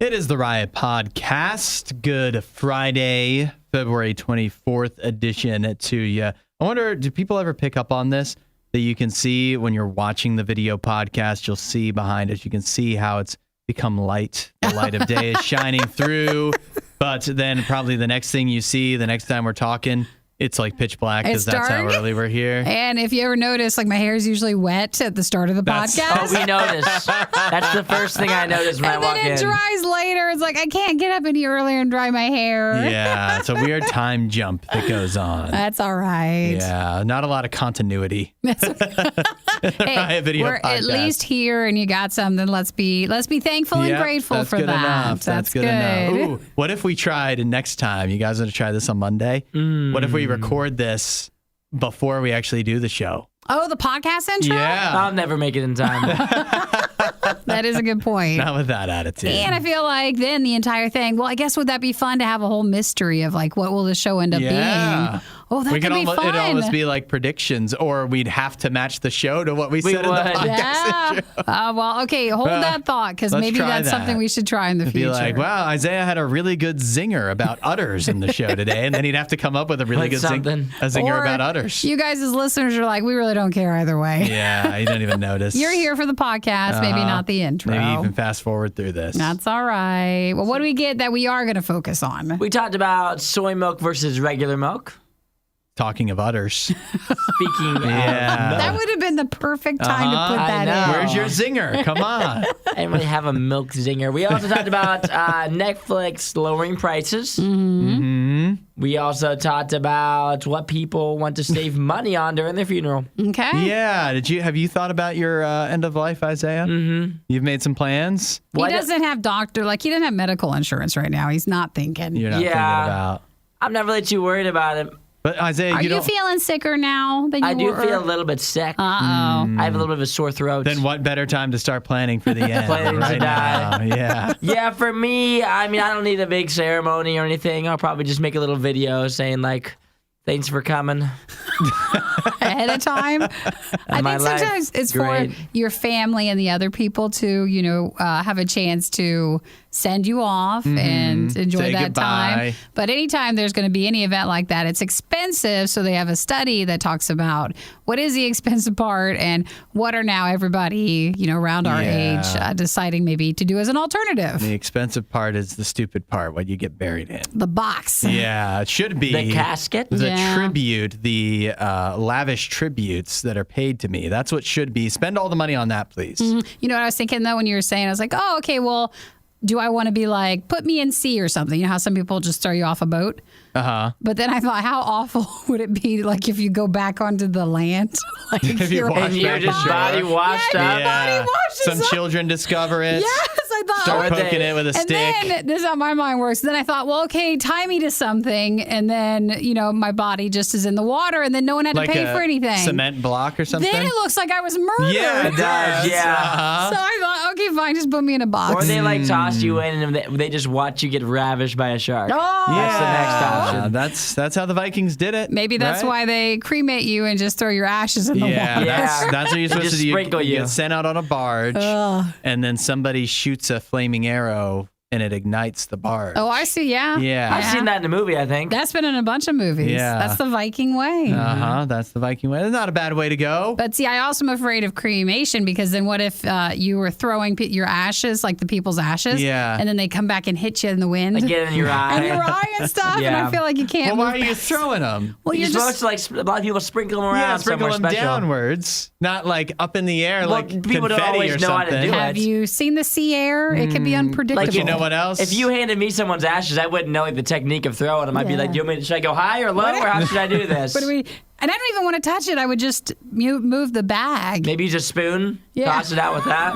It is the Riot Podcast. Good Friday, February 24th edition to you. I wonder, do people ever pick up on this? That you can see when you're watching the video podcast, you'll see behind it, you can see how it's become light. The light of day is shining through. But then probably the next thing you see, the next time we're talking, it's like pitch black because that's how early we're here. And if you ever notice, like my hair is usually wet at the start of the podcast. Oh, we notice. That's the first thing I notice when I walk in. And then it dries later. It's like, I can't get up any earlier and dry my hair. Yeah, it's a weird time jump that goes on. That's all right. Yeah, not a lot of continuity. Hey, we're at least here and you got something. Let's be thankful and grateful for that. Enough. That's good enough. Ooh, what if we tried next time? You guys want to try this on Monday? What if we record this before we actually do the show? Oh, the podcast intro? Yeah. I'll never make it in time. That is a good point. Not with that attitude. And I feel like then the entire thing, well, I guess would that be fun to have a whole mystery of like, what will the show end up being? Oh, that could be fun. It'd almost be like predictions, or we'd have to match the show to what we said in the podcast intro. Well, okay, hold that thought, because maybe that's something we should try in the future. Be like, wow, Isaiah had a really good zinger about udders in the show today, and then he'd have to come up with a really good zinger about udders. You guys as listeners are like, we really don't care either way. Yeah, you don't even notice. You're here for the podcast, maybe not the intro. Maybe even fast forward through this. That's all right. Well, what do we get that we are going to focus on? We talked about soy milk versus regular milk. Talking of udders. Speaking of milk. That would have been the perfect time to put that in. Where's your zinger? Come on. I didn't really have a milk zinger. We also talked about Netflix lowering prices. Mm-hmm. We also talked about what people want to save money on during their funeral. Okay. Yeah. Have you thought about your end of life, Isaiah? Mm-hmm. You've made some plans? He doesn't have he doesn't have medical insurance right now. He's not thinking. You're not thinking about. I'm not really too worried about it. But Isaiah, are you feeling sicker now than you were? I do feel a little bit sick. Uh-oh. I have a little bit of a sore throat. Then what better time to start planning for the end? Planning to die. Yeah. Yeah, for me, I mean, I don't need a big ceremony or anything. I'll probably just make a little video saying, like, thanks for coming. Ahead of time. I think sometimes it's great. for your family and the other people to, have a chance to send you off and enjoy that time. But anytime there's going to be any event like that, it's expensive. So they have a study that talks about what is the expensive part and what are now everybody, around our age deciding maybe to do as an alternative. The expensive part is the stupid part, what you get buried in. The box. Yeah, it should be. The casket? The tribute, the lavish tributes that are paid to me. That's what should be. Spend all the money on that, please. Mm-hmm. You know what I was thinking, though, when you were saying, I was like, oh, okay, well, do I want to be like, put me in sea or something? You know how some people just throw you off a boat? Uh-huh. But then I thought, how awful would it be, like, if you go back onto the land? Like, if you and you're just body washed up. Body washes Some up. children discover it. Yes, I thought. Start poking it with a stick. And then, this is how my mind works. Then I thought, well, okay, tie me to something. And then, my body just is in the water. And then no one had to pay for anything. Cement block or something? Then it looks like I was murdered. Yeah, it does. Yeah. Uh-huh. So I thought, okay, fine, just put me in a box. Or they toss you in and they just watch you get ravished by a shark. Oh, That's the next option. That's how the Vikings did it. Maybe that's why they cremate you and just throw your ashes in the water. That's what you're supposed to do. Sprinkle you. Get sent out on a barge, and then somebody shoots a flaming arrow, and it ignites the barge. Oh, I see. Yeah. Yeah. I've seen that in a movie, I think. That's been in a bunch of movies. Yeah. That's the Viking way. Uh-huh. That's the Viking way. That's not a bad way to go. But see, I also am afraid of cremation because then what if you were throwing your ashes, like the people's ashes, and then they come back and hit you in the wind? Like get in your eye. And your eye and stuff, and I feel like you can't Well, move why are you throwing them? Well, you're supposed to, a lot of people sprinkle them around. Yeah, sprinkle them special. downwards, not like up in the air like people confetti don't always or know something. how to do it. Have you seen the sea air? It can be unpredictable. Like, you know what else? If you handed me someone's ashes, I wouldn't know the technique of throwing them. I'd be like, should I go high or low, or how should I do this? And I don't even want to touch it. I would just move the bag. Maybe use a spoon, toss it out with that.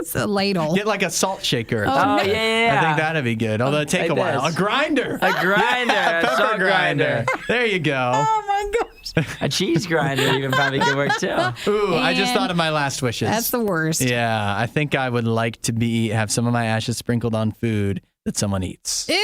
It's a ladle. Get like a salt shaker. Oh, yeah. I think that'd be good. Although it'd take a while. A grinder. A grinder. Yeah, a pepper salt grinder. There you go. Oh, my gosh. A cheese grinder even probably could work, too. Ooh, I just thought of my last wishes. That's the worst. Yeah, I think I would like to have some of my ashes sprinkled on food that someone eats. Ew,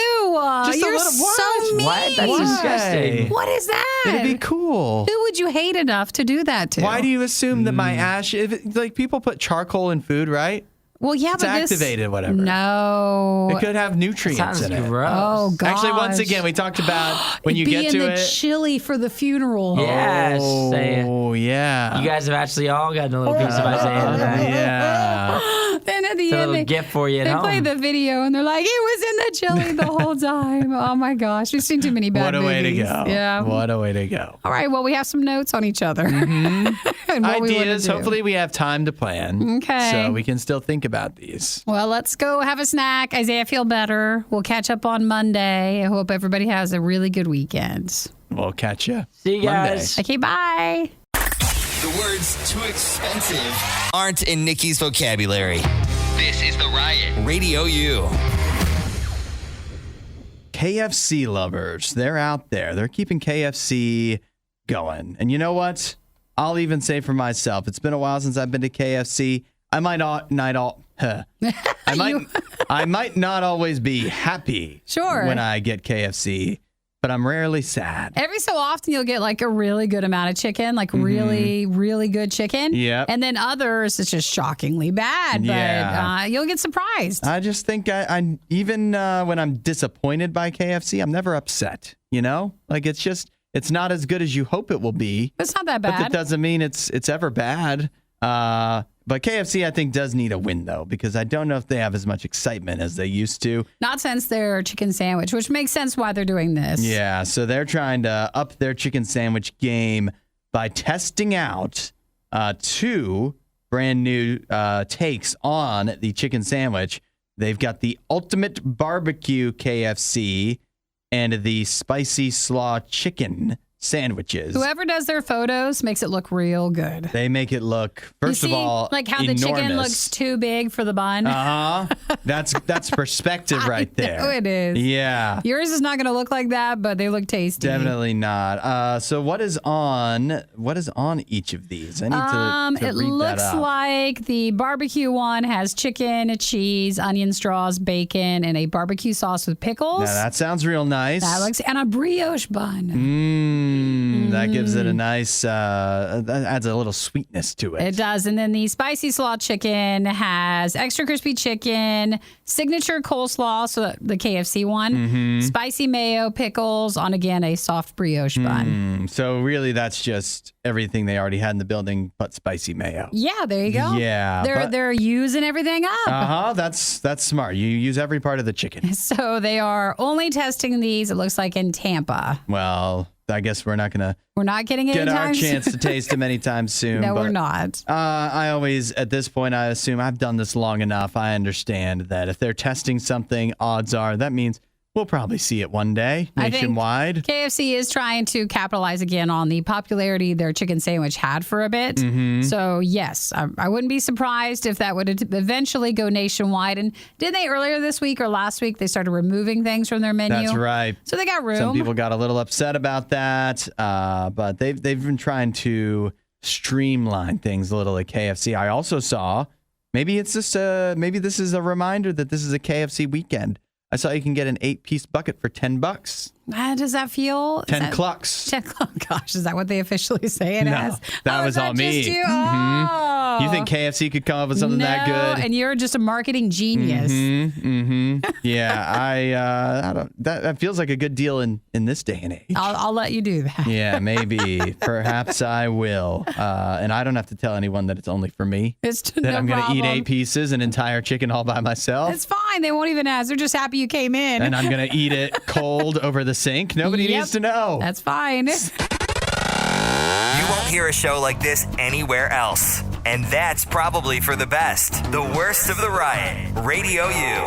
Just you're a little, so mean. What? That's disgusting. What is that? It'd be cool. Who would you hate enough to do that to? Why do you assume that my ash, like people put charcoal in food, right? Well, yeah, it's but activated, whatever. No. It could have nutrients Sounds in it. gross. Oh, gosh. Actually, once again, we talked about when you get to in the it. chili for the funeral. Yes. Oh, yeah. You guys have actually all gotten a little piece of Isaiah today. Yeah. Then at the It's a end, little gift for you at they home. play the video and they're like, it was in the chili the whole time. Oh my gosh, we've seen too many bad What a way to movies. go. Yeah. What a way to go. All right. Well, we have some notes on each other. Mm-hmm. and what we wanna Ideas. do. Hopefully, we have time to plan. Okay. So we can still think about these. Well, let's go have a snack. Isaiah, feel better. We'll catch up on Monday. I hope everybody has a really good weekend. We'll catch you. See you guys. Okay, bye. The words too expensive aren't in Nikki's vocabulary. This is The Riot. Radio U. KFC lovers, they're out there. They're keeping KFC going. And you know what? I'll even say for myself, it's been a while since I've been to KFC. I might not always be happy Sure. when I get KFC, but I'm rarely sad. Every so often, you'll get like a really good amount of chicken, like really, really good chicken. Yep. And then others, it's just shockingly bad. But Yeah. you'll get surprised. I just think I even when I'm disappointed by KFC, I'm never upset. You know, like it's not as good as you hope it will be. It's not that But bad. that doesn't mean it's ever bad. But KFC, I think, does need a win, though, because I don't know if they have as much excitement as they used to. Not since their chicken sandwich, which makes sense why they're doing this. Yeah, so they're trying to up their chicken sandwich game by testing out 2 brand new takes on the chicken sandwich. They've got the Ultimate Barbecue KFC and the Spicy Slaw Chicken sandwiches. Whoever does their photos makes it look real good. They make it look, You first see, of all, like how enormous. the chicken looks too big for the bun. That's perspective right there. Oh, it is. Yeah. Yours is not going to look like that, but they look tasty. Definitely not. So what is on each of these? I need to It read looks that up. like the barbecue one has chicken, cheese, onion straws, bacon, and a barbecue sauce with pickles. Now that sounds real nice. That looks, and a brioche bun. That gives it a nice, that adds a little sweetness to it. It does. And then the spicy slaw chicken has extra crispy chicken, signature coleslaw, so the KFC one, Mm-hmm. spicy mayo, pickles on, again, a soft brioche bun. So really that's just everything they already had in the building but spicy mayo. Yeah, there you go. Yeah, They're using everything up. That's smart. You use every part of the chicken. So they are only testing these, it looks like, in Tampa. Well, I guess we're not going to We're not getting it get our anytime soon. chance to taste them anytime soon. No, but, we're not. I always, at this point, I assume I've done this long enough. I understand that if they're testing something, odds are that means we'll probably see it one day nationwide. KFC is trying to capitalize again on the popularity their chicken sandwich had for a bit. Mm-hmm. So, yes, I wouldn't be surprised if that would eventually go nationwide. And did they earlier this week or last week, they started removing things from their menu? That's right. So they got room. Some people got a little upset about that, but they've been trying to streamline things a little at KFC. I also saw, maybe it's just maybe this is a reminder that this is a KFC weekend. I saw you can get an 8-piece bucket for $10. Does that feel? 10 clucks. 10 Gosh, is that what they officially say it No, as? that Oh, was is all just me. you? Mhm. Oh. You think KFC could come up with something that good? And you're just a marketing genius. Yeah, I don't. That feels like a good deal in this day and age. I'll let you do that. Yeah, maybe. Perhaps I will. And I don't have to tell anyone that it's only for me. It's That no I'm going to eat problem. 8 pieces, an entire chicken all by myself. It's fine. They won't even ask. They're just happy you came in. And I'm going to eat it cold over the sink. Nobody Yep. needs to know. That's fine. You won't hear a show like this anywhere else. And that's probably for the best. The worst of the riot. Radio U.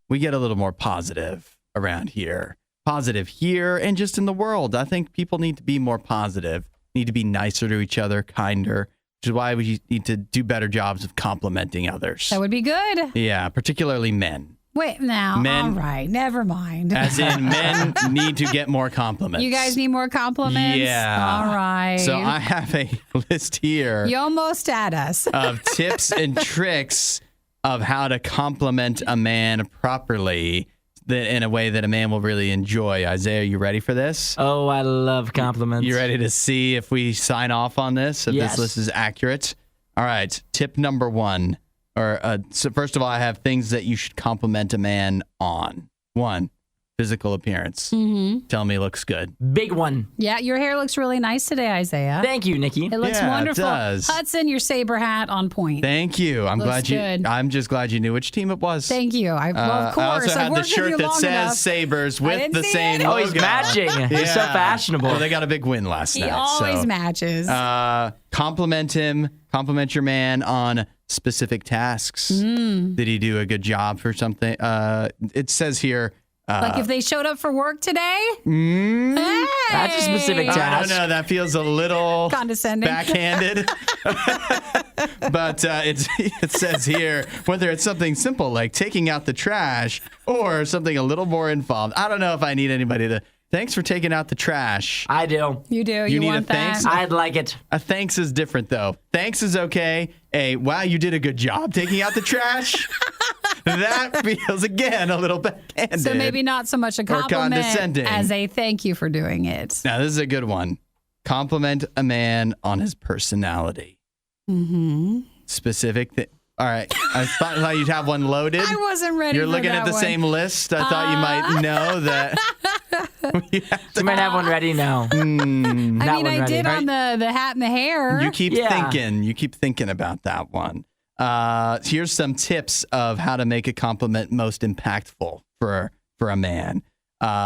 We get a little more positive around here. Positive here and just in the world. I think people need to be more positive, need to be nicer to each other, kinder, which is why we need to do better jobs of complimenting others. That would be good. Yeah, particularly men. Wait, now. Men- All right. Never mind. As in, men need to get more compliments. You guys need more compliments? Yeah. All right. So I have a list here You almost at us. of tips and tricks of how to compliment a man properly in a way that a man will really enjoy. Isaiah, you ready for this? Oh, I love compliments. You ready to see if we sign off on this, if Yes. this list is accurate? All right. Tip number 1, So first of all, I have things that you should compliment a man on. 1, physical appearance. Tell me looks good. Big one. Yeah, your hair looks really nice today, Isaiah. Thank you, Nikki. It looks wonderful. It does. Hudson, your Sabre hat on point. Thank you. I'm just glad you knew which team it was. Thank you. Well, of course. I also had the shirt that says Sabres with the same logo. Oh, he's matching. He's so fashionable. Well, they got a big win last night. He always matches. Compliment him. Compliment your man on specific tasks. Did he do a good job for something? It says here. Like if they showed up for work today? That's a specific task. I don't know. That feels a little condescending, backhanded. But it says here, whether it's something simple like taking out the trash or something a little more involved. I don't know if I need anybody to... Thanks for taking out the trash. I do. You do. You need want a thanks? that? I'd like it. A thanks is different, though. Thanks is okay. Wow, you did a good job taking out the trash. That feels, again, a little backhanded. So maybe not so much a compliment condescending. as a thank you for doing it. Now, this is a good one. Compliment a man on his personality. Specific thing. All right. I thought you'd have one loaded. I wasn't ready You're for looking that at the one. same list. I thought you might know that. You might have one ready now. I mean, I did on the hat and the hair. You keep thinking. You keep thinking about that one. Here's some tips of how to make a compliment most impactful for a man.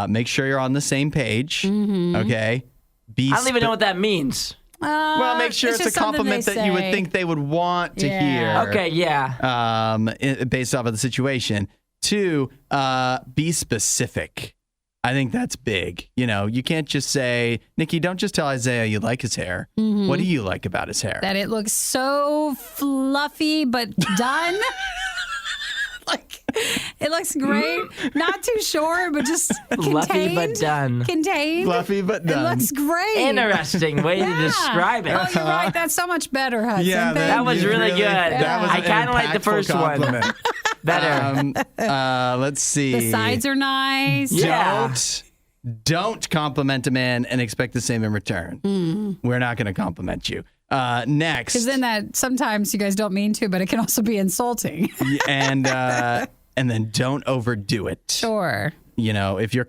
Make sure you're on the same page. Okay. I don't even know what that means. Well, make sure it's a compliment that you would think they would want to hear. Okay, yeah. Based off of the situation. 2, be specific. I think that's big. You know, you can't just say, Nikki, don't just tell Isaiah you like his hair. What do you like about his hair? That it looks so fluffy but done. Like, it looks great. Not too short, but just Fluffy but done. Contained. Fluffy but done. It looks great. Interesting way to describe it. Oh, you're right. That's so much better, Hudson. Yeah, that was really good. That was I kind of like the first compliment. one better. Let's see. The sides are nice. Yeah. Don't compliment a man and expect the same in return. We're not going to compliment you. Next. Because then that sometimes you guys don't mean to, but it can also be insulting. And then don't overdo it. Sure. You know, if you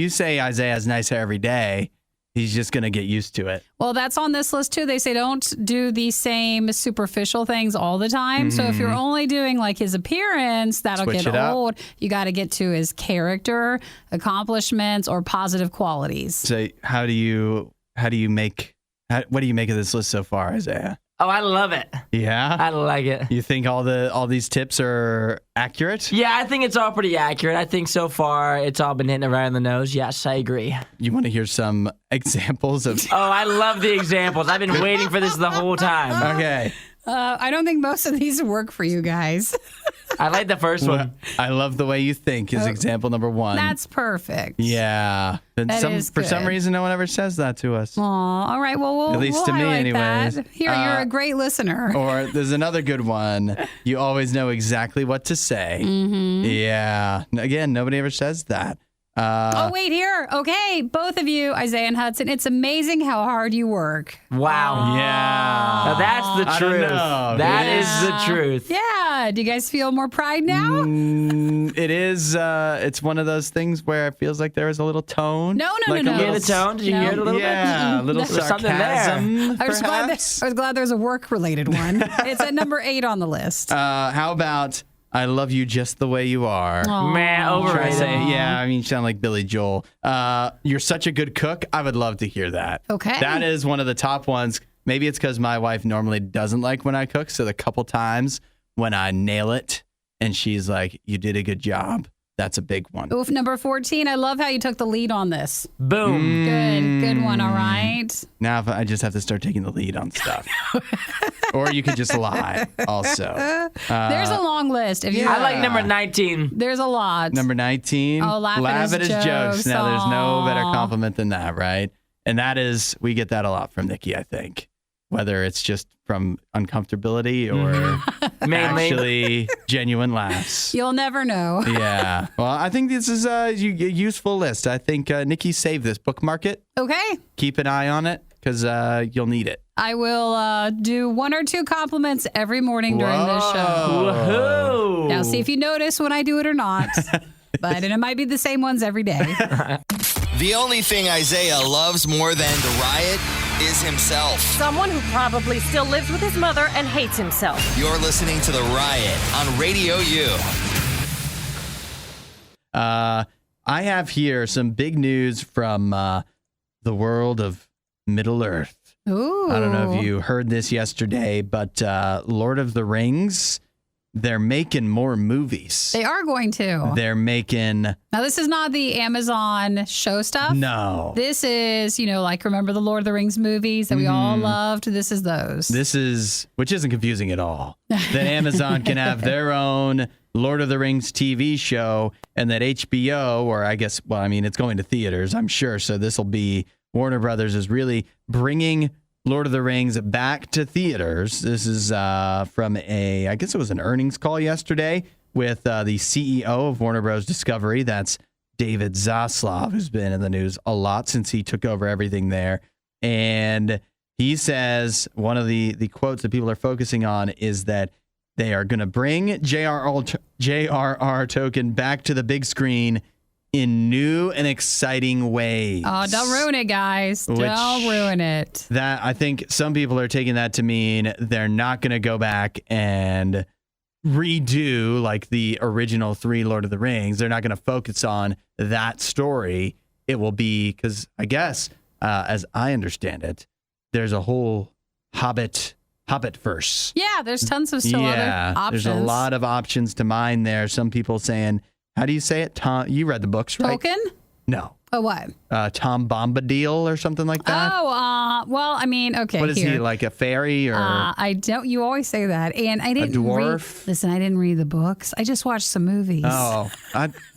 say Isaiah has nice hair every day, he's just going to get used to it. Well, that's on this list too. They say don't do the same superficial things all the time. So if you're only doing like his appearance, that'll Switch get it up. old. You got to get to his character, accomplishments, or positive qualities. So what do you make of this list so far, Isaiah? Oh, I love it. Yeah? I like it. You think all these tips are accurate? Yeah, I think it's all pretty accurate. I think so far it's all been hitting it right on the nose. Yes, I agree. You want to hear some examples of... Oh, I love the examples. I've been waiting for this the whole time. Okay. I don't think most of these work for you guys. I like the first one. I love the way you think is example number 1. That's perfect. Yeah. For some reason, no one ever says that to us. Aw, all right. Well, we'll At least we'll to me, highlight anyways. that. Here, you're a great listener. Or there's another good one. You always know exactly what to say. Yeah. Again, nobody ever says that. Oh, wait, here. Okay, both of you, Isaiah and Hudson, it's amazing how hard you work. Wow. Yeah. Now that's the I truth. don't know. That Yeah. is the truth. Yeah. Do you guys feel more pride now? It is. It's one of those things where it feels like there is a little tone. No. Did you hear the tone? Did you hear it a little bit? Yeah, a little There's something there. sarcasm, I was perhaps. glad there's a work-related one. It's at number 8 on the list. How about I love you just the way you are? Man, Try to overrated. say, yeah, I mean, you sound like Billy Joel. You're such a good cook. I would love to hear that. Okay. That is one of the top ones. Maybe it's because my wife normally doesn't like when I cook. So the couple times when I nail it and she's like, you did a good job. That's a big one. Oof, number 14. I love how you took the lead on this. Boom. Good one. All right. Now if I just have to start taking the lead on stuff. Or you could just lie also. There's a long list. If you, I like number 19. There's a lot. Number 19. Oh, laugh at his jokes. Now, there's no better Aw. compliment than that, right? And that is, we get that a lot from Nikki, I think. Whether it's just from uncomfortability or Mainly. actually genuine laughs. You'll never know. Yeah. Well, I think this is a useful list. I think Nikki, save this. Bookmark it. Okay. Keep an eye on it. because you'll need it. I will do 1 or 2 compliments every morning during this show. Woohoo! Now, see if you notice when I do it or not. And it might be the same ones every day. The only thing Isaiah loves more than the riot is himself. Someone who probably still lives with his mother and hates himself. You're listening to The Riot on Radio U. I have here some big news from the world of Middle Earth. Ooh. I don't know if you heard this yesterday, but Lord of the Rings, they're making more movies. They are going to. They're making... Now, this is not the Amazon show stuff. No. This is, like, remember the Lord of the Rings movies that we all loved? This is those. This is, which isn't confusing at all, that Amazon can have their own Lord of the Rings TV show, and that HBO, or I guess, it's going to theaters, I'm sure. So this will be, Warner Brothers is really bringing Lord of the Rings back to theaters. This is from I guess it was an earnings call yesterday with the CEO of Warner Bros. Discovery. That's David Zaslav, who's been in the news a lot since he took over everything there. And he says one of the quotes that people are focusing on is that they are going to bring J.R.R. Tolkien back to the big screen in new and exciting ways. Oh, don't ruin it, guys. Don't ruin it. That, I think some people are taking that to mean they're not going to go back and redo like the original 3 Lord of the Rings. They're not going to focus on that story. It will be, because I guess, as I understand it, there's a whole Hobbit verse. Yeah, there's tons of still other options. There's a lot of options to mine there. Some people saying, how do you say it? Tom, you read the books, right? Tolkien? No. Oh, what? Tom Bombadil or something like that? Oh, okay. What is he, like a fairy or? I don't. You always say that, and I didn't. A dwarf? Listen, I didn't read the books. I just watched some movies. Oh,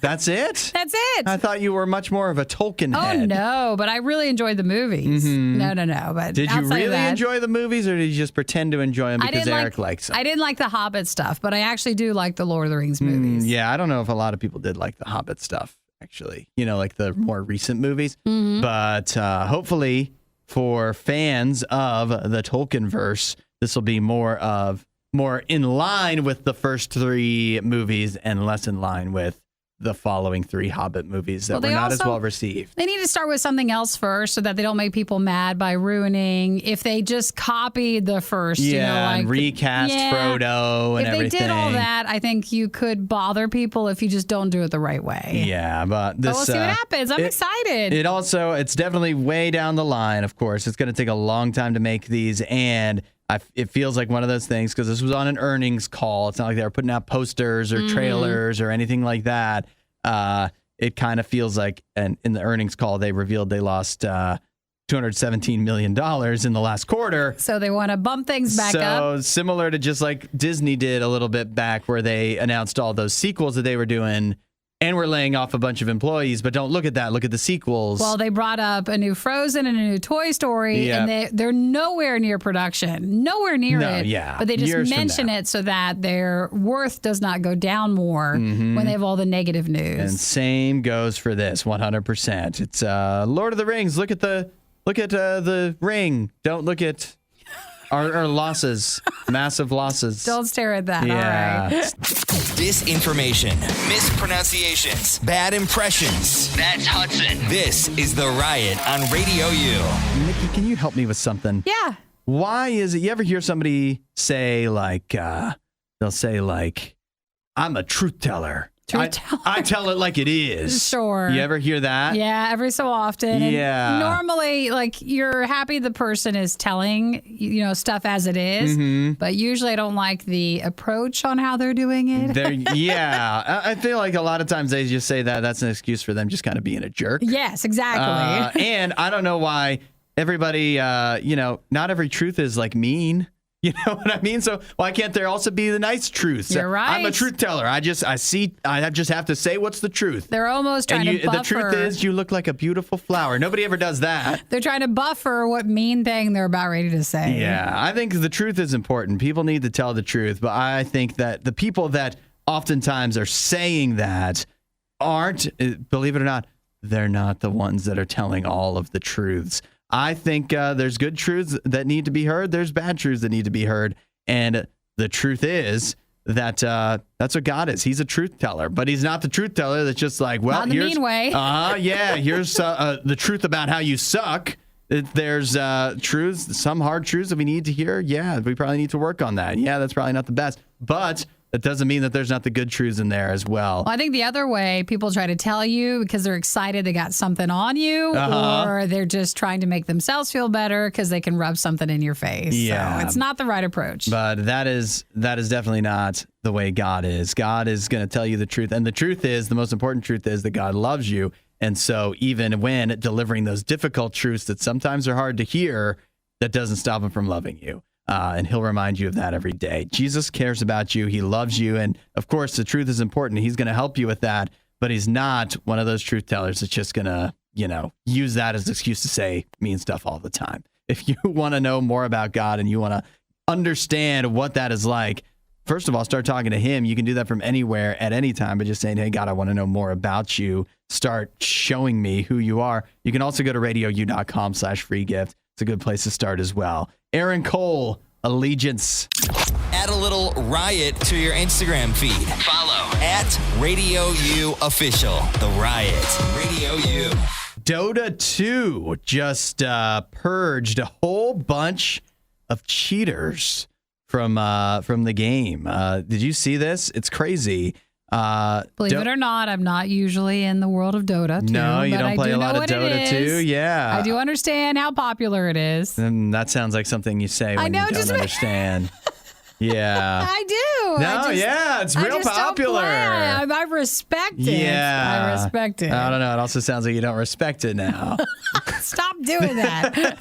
that's it? That's it. I thought you were much more of a Tolkien head. Oh no, but I really enjoyed the movies. No. But did you really that, enjoy the movies, or did you just pretend to enjoy them because Eric likes them? I didn't like the Hobbit stuff, but I actually do like the Lord of the Rings movies. Yeah, I don't know if a lot of people did like the Hobbit stuff. Actually, like the more recent movies. But hopefully for fans of the Tolkien verse, this will be more in line with the first 3 movies and less in line with the following 3 Hobbit movies that were not as well received. They need to start with something else first so that they don't make people mad by ruining. If they just copied the first, and recast Frodo and everything. If they did all that, I think you could bother people if you just don't do it the right way. Yeah, but we'll see what happens. I'm excited. It's definitely way down the line, of course. It's going to take a long time to make these, and it feels like one of those things because this was on an earnings call. It's not like they were putting out posters or trailers or anything like that. It kind of feels like, and in the earnings call, they revealed they lost $217 million in the last quarter. So they want to bump things back up. So similar to just like Disney did a little bit back where they announced all those sequels that they were doing. And we're laying off a bunch of employees, but don't look at that. Look at the sequels. Well, they brought up a new Frozen and a new Toy Story, and they're nowhere near production. Nowhere near it. Yeah. But they just mention it so that their worth does not go down more when they have all the negative news. And same goes for this, 100%. It's Lord of the Rings. Look at the ring. Don't look at our losses, massive losses. Don't stare at that. Yeah. All right. Disinformation, mispronunciations, bad impressions. That's Hudson. This is The Riot on Radio U. Nikki, can you help me with something? Yeah. Why is it you ever hear somebody say like, they'll say like, I'm a truth teller. I tell it like it is. Sure. You ever hear that? Yeah, every so often. Yeah. And normally, like, you're happy the person is telling, stuff as it is. But usually I don't like the approach on how they're doing it. I feel like a lot of times they just say that's an excuse for them just kind of being a jerk. Yes, exactly. And I don't know why everybody, not every truth is like mean. You know what I mean? So why can't there also be the nice truth? You're right. I'm a truth teller. I just have to say what's the truth. They're almost trying to buffer. The truth is you look like a beautiful flower. Nobody ever does that. They're trying to buffer what mean thing they're about ready to say. Yeah, I think the truth is important. People need to tell the truth. But I think that the people that oftentimes are saying that aren't, believe it or not, they're not the ones that are telling all of the truths. I think there's good truths that need to be heard. There's bad truths that need to be heard. And the truth is that that's what God is. He's a truth teller, but he's not the truth teller that's just like, well, not in the mean way. Here's the truth about how you suck. There's truths, some hard truths that we need to hear. Yeah, we probably need to work on that. Yeah, that's probably not the best. But that doesn't mean that there's not the good truths in there as well. Well, I think the other way people try to tell you because they're excited they got something on you, or they're just trying to make themselves feel better because they can rub something in your face. Yeah. So it's not the right approach. But that is definitely not the way God is. God is going to tell you the truth. And the truth is, the most important truth is that God loves you. And so even when delivering those difficult truths that sometimes are hard to hear, that doesn't stop him from loving you. And he'll remind you of that every day. Jesus cares about you. He loves you. And of course, the truth is important. He's going to help you with that. But he's not one of those truth tellers that's just going to, use that as an excuse to say mean stuff all the time. If you want to know more about God and you want to understand what that is like, first of all, start talking to him. You can do that from anywhere at any time, but just saying, hey, God, I want to know more about you. Start showing me who you are. You can also go to radiou.com/free gift. It's a good place to start as well. Aaron Cole, Allegiance. Add a little riot to your Instagram feed. Follow @RadioU Official. The Riot. RadioU. Dota 2 just purged a whole bunch of cheaters from the game. Did you see this? It's crazy. Believe it or not, I'm not usually in the world of Dota 2. No, you don't play a lot of Dota 2? Yeah. I do understand how popular it is. And that sounds like something you say when you don't understand. Yeah. I do. It's real popular. I respect it. Yeah. I respect it. I don't know. It also sounds like you don't respect it now. Stop doing that.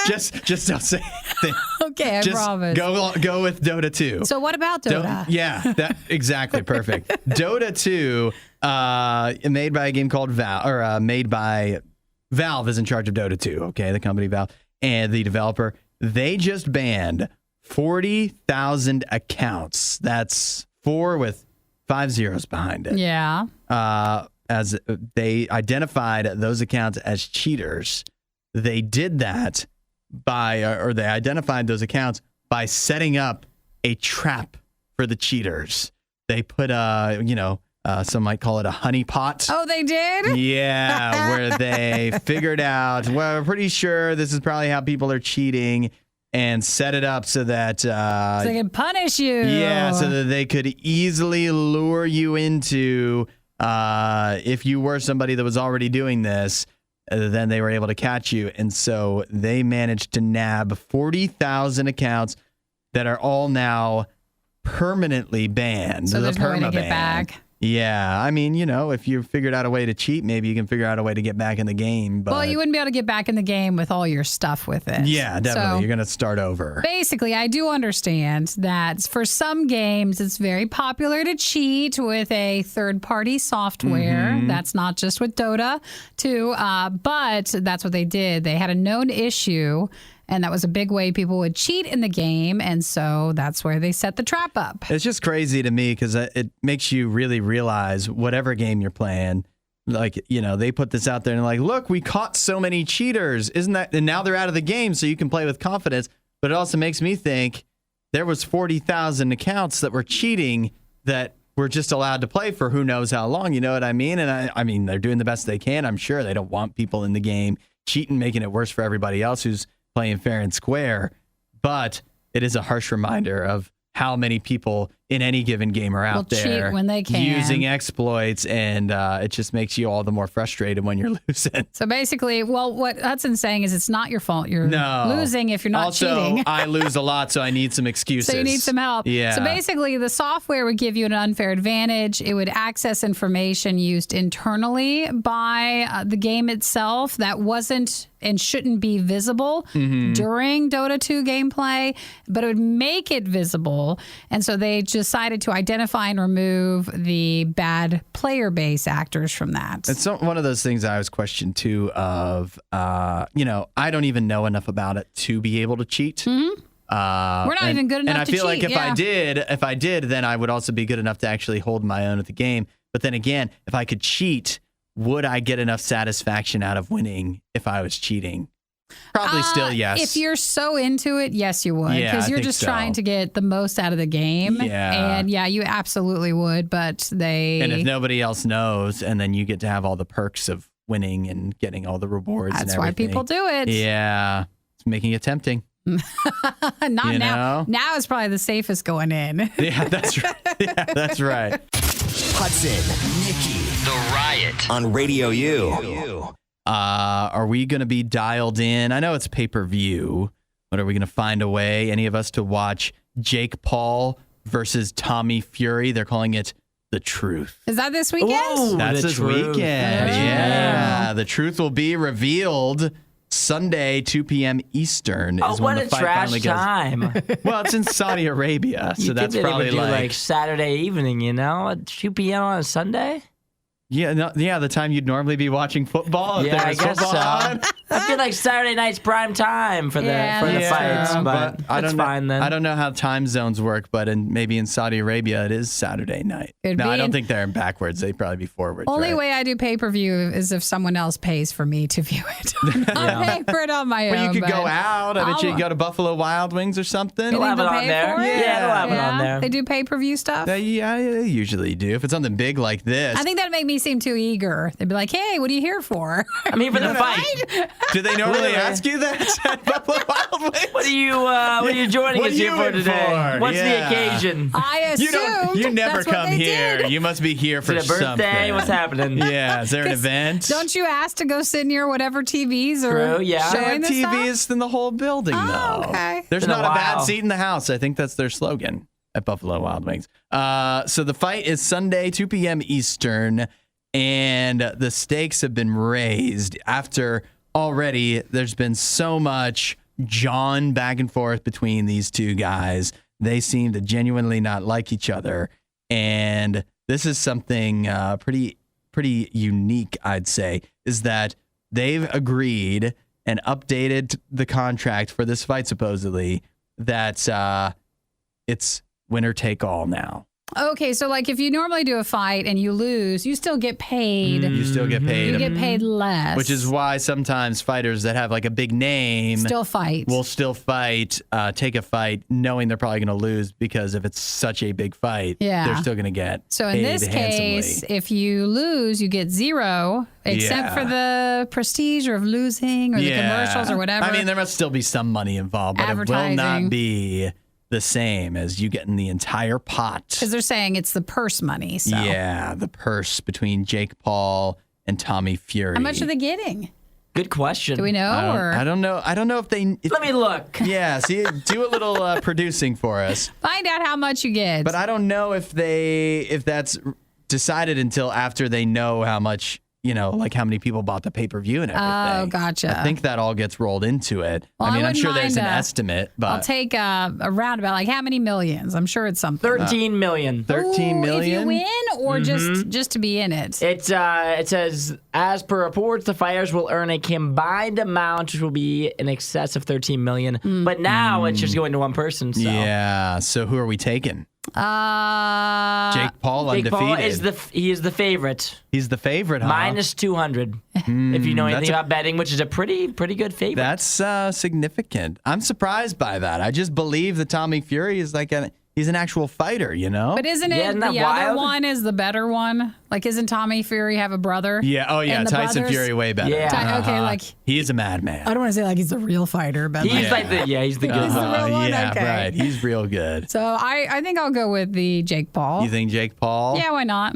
just don't say anything. Okay, I promise. Go with Dota 2. So what about Dota? Exactly. Perfect. Dota 2, made by a game called made by Valve is in charge of Dota 2. Okay, the company Valve and the developer. They just banned 40,000 accounts. That's 4 with 5 zeros behind it. Yeah. As they identified those accounts as cheaters. They did that they identified those accounts by setting up a trap for the cheaters. They put some might call it a honeypot. Oh, they did? Yeah, where they figured out, well, we're pretty sure this is probably how people are cheating, and set it up so that so they can punish you. Yeah, so that they could easily lure you into if you were somebody that was already doing this, then they were able to catch you. And so they managed to nab 40,000 accounts that are all now permanently banned. So there's no way to get back. Yeah, I mean, if you figured out a way to cheat, maybe you can figure out a way to get back in the game. But well, you wouldn't be able to get back in the game with all your stuff with it. Yeah, definitely. So, you're going to start over. Basically, I do understand that for some games, it's very popular to cheat with a third-party software. Mm-hmm. That's not just with Dota 2, but that's what they did. They had a known issue, and that was a big way people would cheat in the game, and so that's where they set the trap up. It's just crazy to me because it makes you really realize whatever game you're playing, like, they put this out there and like, look, we caught so many cheaters. Isn't that? And now they're out of the game, so you can play with confidence. But it also makes me think there was 40,000 accounts that were cheating that were just allowed to play for who knows how long. You know what I mean? And I mean, they're doing the best they can. I'm sure they don't want people in the game cheating, making it worse for everybody else who's playing fair and square, but it is a harsh reminder of how many people in any given game are out there cheat when they can. Using exploits, and it just makes you all the more frustrated when you're losing. So basically, what Hudson's saying is it's not your fault. You're losing if you're not cheating. I lose a lot, so I need some excuses. So you need some help. Yeah. So basically, the software would give you an unfair advantage. It would access information used internally by the game itself that wasn't and shouldn't be visible during Dota 2 gameplay, but it would make it visible. And so they decided to identify and remove the bad player base actors from that. It's one of those things I always question too of, I don't even know enough about it to be able to cheat. Mm-hmm. We're not even good enough to cheat. And I feel like if I did, then I would also be good enough to actually hold my own at the game. But then again, if I could cheat, would I get enough satisfaction out of winning if I was cheating? Probably still yes. If you're so into it, yes, you would. Yeah, Because I you're think just so. trying to get the most out of the game. Yeah. And yeah, you absolutely would. But they. And if nobody else knows, and then you get to have all the perks of winning and getting all the rewards and That's everything. why people do it. Yeah. It's making it tempting. Not You now. know? Now is probably the safest going in. Yeah, that's right. Yeah, that's right. Hudson, Nikki, The Riot on Radio U. Are we going to be dialed in? I know it's pay-per-view, but are we going to find a way, any of us, to watch Jake Paul versus Tommy Fury? They're calling it The Truth. Is that this weekend? Ooh, That's the this truth. weekend. Yeah. Yeah. The truth will be revealed Sunday, 2 p.m. Eastern. Oh, is when what the a fight trash finally goes. time. Well, it's in Saudi Arabia, so You'd that's think they probably would do like Saturday evening, at 2 p.m. on a Sunday? the time you'd normally be watching football. If Yeah, there I was guess so. football on. I feel like Saturday night's prime time for the fights, but I that's don't know, fine then. I don't know how time zones work, but maybe in Saudi Arabia it is Saturday night. Could No, be I don't in- think they're backwards. They'd probably be forwards. Only right? way I do pay-per-view is if someone else pays for me to view it. I'm not paying for it on my Well, own. you could go but out. I bet you could go to Buffalo Wild Wings or something. You They'll think have it they'll on pay there. for it? Yeah, they'll have it on there. They do pay-per-view stuff? Yeah, they usually do. If it's something big like this. I think that'd make me seem too eager. They'd be like, hey, what are you here for? I'm here for the fight. Do they normally Really? ask you that at Buffalo Wild Wings? What are you joining What us are here you for in today? for? What's the Yeah. occasion? I You assumed You never that's what come they here. did. You must be here for Is it a birthday? something. What's happening? Yeah, is there an event? Don't you ask to go sit near whatever TVs are True, yeah. They showing have this stuff? TVs in the whole building, Oh, though. okay. There's Been a not a bad while. seat in the house. I think that's their slogan at Buffalo Wild Wings. So the fight is Sunday, 2 p.m. Eastern, and the stakes have been raised after already there's been so much John back and forth between these two guys. They seem to genuinely not like each other, and this is something pretty unique, I'd say, is that they've agreed and updated the contract for this fight, supposedly, that it's winner take all now. Okay, so like if you normally do a fight and you lose, you still get paid. You still get paid. You get paid less. Which is why sometimes fighters that have like a big name still fight. will still fight, take a fight, knowing they're probably going to lose because if it's such a big fight, Yeah. they're still going to get So in paid this case, handsomely. if you lose, you get zero, except Yeah. for the prestige of losing or the commercials or whatever. I mean, there must still be some money involved, but it will Advertising. not be the same as you getting the entire pot. because they're saying it's the purse money. So Yeah, the purse between Jake Paul and Tommy Fury. how much are they getting? Good question. Do we know? I don't know. I don't know if they. Let me look. Yeah, see, do a little producing for us. Find out how much you get. But I don't know if that's decided until after they know how much, like how many people bought the pay-per-view and everything. Oh, gotcha. I think that all gets rolled into it. Well, I mean, I'm wouldn't sure there's an mind, estimate, but I'll take a roundabout, like how many millions? I'm sure it's something. 13 million. 13 Ooh, million. If you win or just to be in it. It says, as per reports, the fighters will earn a combined amount, which will be in excess of 13 million. But now it's just going to one person. So. Yeah. So who are we taking? Uh, Jake Paul, Jake undefeated. Paul is the favorite. He's the favorite, huh? Minus 200. If you know anything that's about betting, which is a pretty good favorite. That's significant. I'm surprised by that. I just believe that Tommy Fury is he's an actual fighter, But isn't it isn't that the other wild? one is the better one? Like, isn't Tommy Fury have a brother? Yeah. Oh, yeah. And the Tyson brothers? Fury way better. Yeah. Okay, like He is a madman. I don't want to say like he's the real fighter, but He's like, he's the good He's the one. real one? Yeah, Okay. right. He's real good. so I think I'll go with the Jake Paul. You think Jake Paul? Yeah, why not?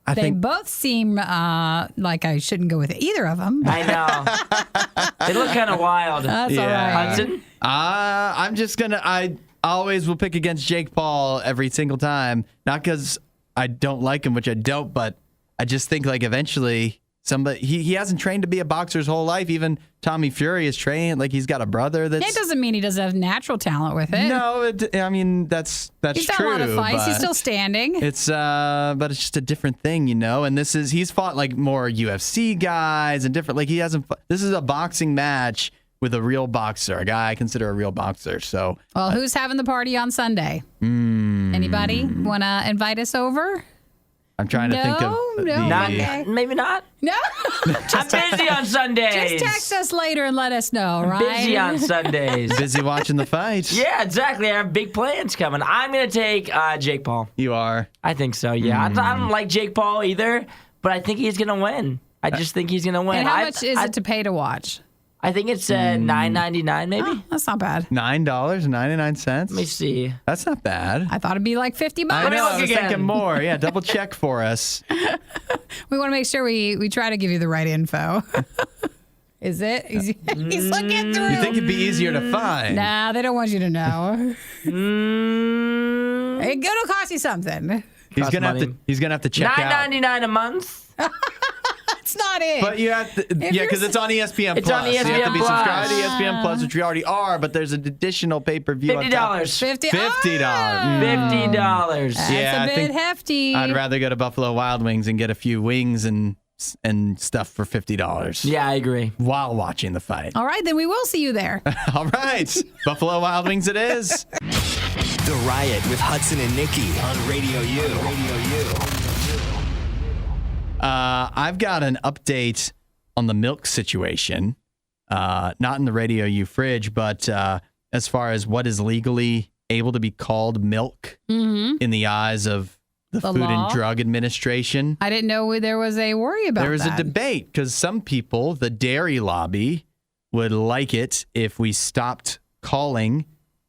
I They think both seem like I shouldn't go with either of them. I know. They look kind of wild. That's all Yeah. right. Hudson? I'm just gonna. I always will pick against Jake Paul every single time. Not because I don't like him, which I don't, but I just think like eventually somebody he hasn't trained to be a boxer his whole life. Even Tommy Fury is trained. Like he's got a brother that's. It doesn't mean he doesn't have natural talent with it. No, I mean that's He's done true. a lot of fights. He's but still standing. It's but it's just a different thing, And he's fought like more UFC guys and different. Like he hasn't. This is a boxing match with a real boxer, a guy I consider a real boxer. So Well, who's having the party on Sunday? Anybody want to invite us over? I'm trying to think of Maybe not. No. I'm busy on Sundays. Just text us later and let us know, right? Busy on Sundays. busy watching the fight. Yeah, exactly. I have big plans coming. I'm going to take Jake Paul. You are. I think so, yeah. I don't like Jake Paul either, but I think he's going to win. I just think he's going to win. And how much is it to pay to watch? I think it's $9.99 maybe. Oh, that's not bad. $9.99. Let me see. That's not bad. I thought it'd be like $50. I know. I was again. thinking more. Yeah, double check for us. We want to make sure we try to give you the right info. Is it? He's looking through. You think it'd be easier to find? Nah, they don't want you to know. It'll cost you something. He's gonna have to check out. $9.99 a month. That's not it. But you have to, because it's on ESPN It's Plus. on You have to ESPN be Plus. subscribed to ESPN Plus, which we already are. But there's an additional pay-per-view. $50. $50. $50. $50. That's Yeah, a I bit think hefty. I'd rather go to Buffalo Wild Wings and get a few wings and stuff for $50. Yeah, I agree. While watching the fight. All right, then we will see you there. All right, Buffalo Wild Wings it is. The Riot with Hudson and Nikki on RadioU. I've got an update on the milk situation. Not in the RadioU fridge, but as far as what is legally able to be called milk in the eyes of the Food law? and Drug Administration. I didn't know there was a worry about that. There was a debate because some people, the dairy lobby, would like it if we stopped calling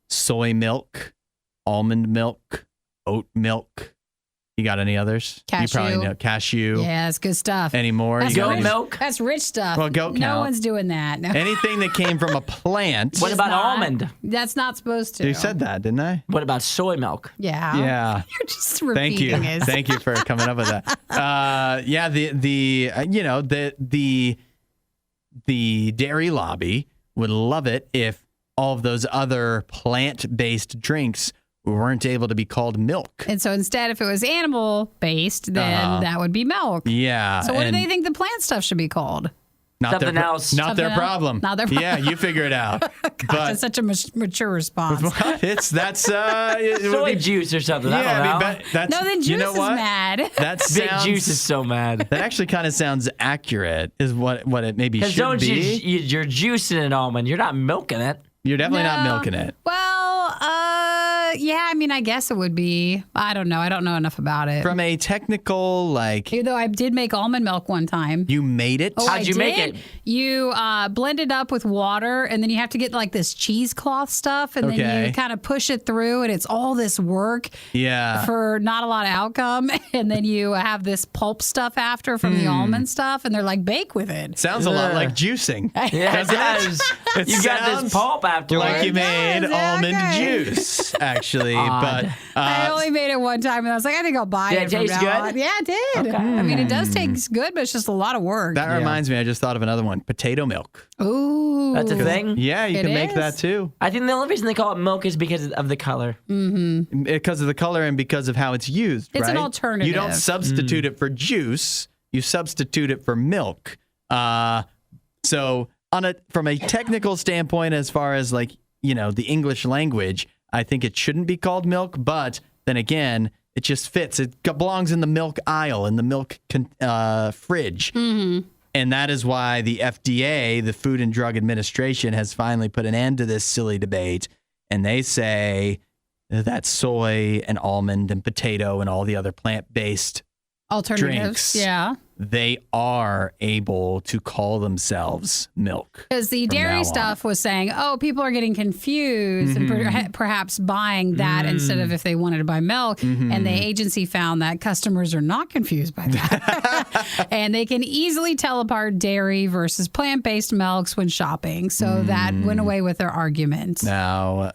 soy milk, almond milk, oat milk. You got any others? Cashew. You probably know cashew. Yeah, it's good stuff. Anymore? That's You got goat any- milk? That's rich stuff. Well, goat No count. one's doing that. No. Anything that came from a plant. What about not. almond? That's not supposed to. You said that, didn't I? What about soy milk? Yeah. Yeah. You're just Thank you. repeating it. Thank you for coming up with that. Yeah, the dairy lobby would love it if all of those other plant-based drinks weren't able to be called milk. And so instead, if it was animal-based, then that would be milk. Yeah. So what do and they think the plant stuff should be called? not Something their, else. Not their Something else? problem. Not their Yeah, you figure it out. Gosh, but that's such a mature response. it would Soy be- juice or something. Yeah, I don't know. I mean, that's, No, then Juice you know is what? mad. That Big sounds, Juice is so mad. That actually kind of sounds accurate, is what it maybe Because should don't be. you're juicing an almond. You're not milking it. You're definitely not No. milking it. Well, yeah, I mean, I guess it would be. I don't know. I don't know enough about it. From a technical, like, Even though I did make almond milk one time. you made it. Oh, How'd I you make did? it? You blend it up with water, and then you have to get like this cheesecloth stuff, and then Okay. you kind of push it through, and it's all this work Yeah. for not a lot of outcome. And then you have this pulp stuff after from the almond stuff, and they're like, bake with it. Sounds a lot like juicing. Yeah, it does. It You got sounds this pulp afterwards. like you made does, almond okay. juice, actually. Odd. But I only made it one time, and I was like, I think I'll buy Did it. it from taste now good? on. Yeah, it did. I mean, it does taste good, but it's just a lot of work. that reminds me, I just thought of another one: potato milk. Ooh. That's a thing. Yeah, you It can make is. that too, I think the only reason they call it milk is because of the color. because of the color and because of how it's used. It's an right? alternative. You don't substitute it for juice; you substitute it for milk. So, from a technical standpoint, as far as like the English language, I think it shouldn't be called milk. But then again, it just fits. It belongs in the milk aisle, in the milk fridge. Mm-hmm. And that is why the FDA, the Food and Drug Administration, has finally put an end to this silly debate. And they say that soy and almond and potato and all the other plant-based Alternatives. drinks, Yeah. they are able to call themselves milk. Because the from now dairy on. stuff was saying, oh, people are getting confused and perhaps buying that instead of if they wanted to buy milk. And the agency found that customers are not confused by that. And they can easily tell apart dairy versus plant-based milks when shopping. So that went away with their argument. Now,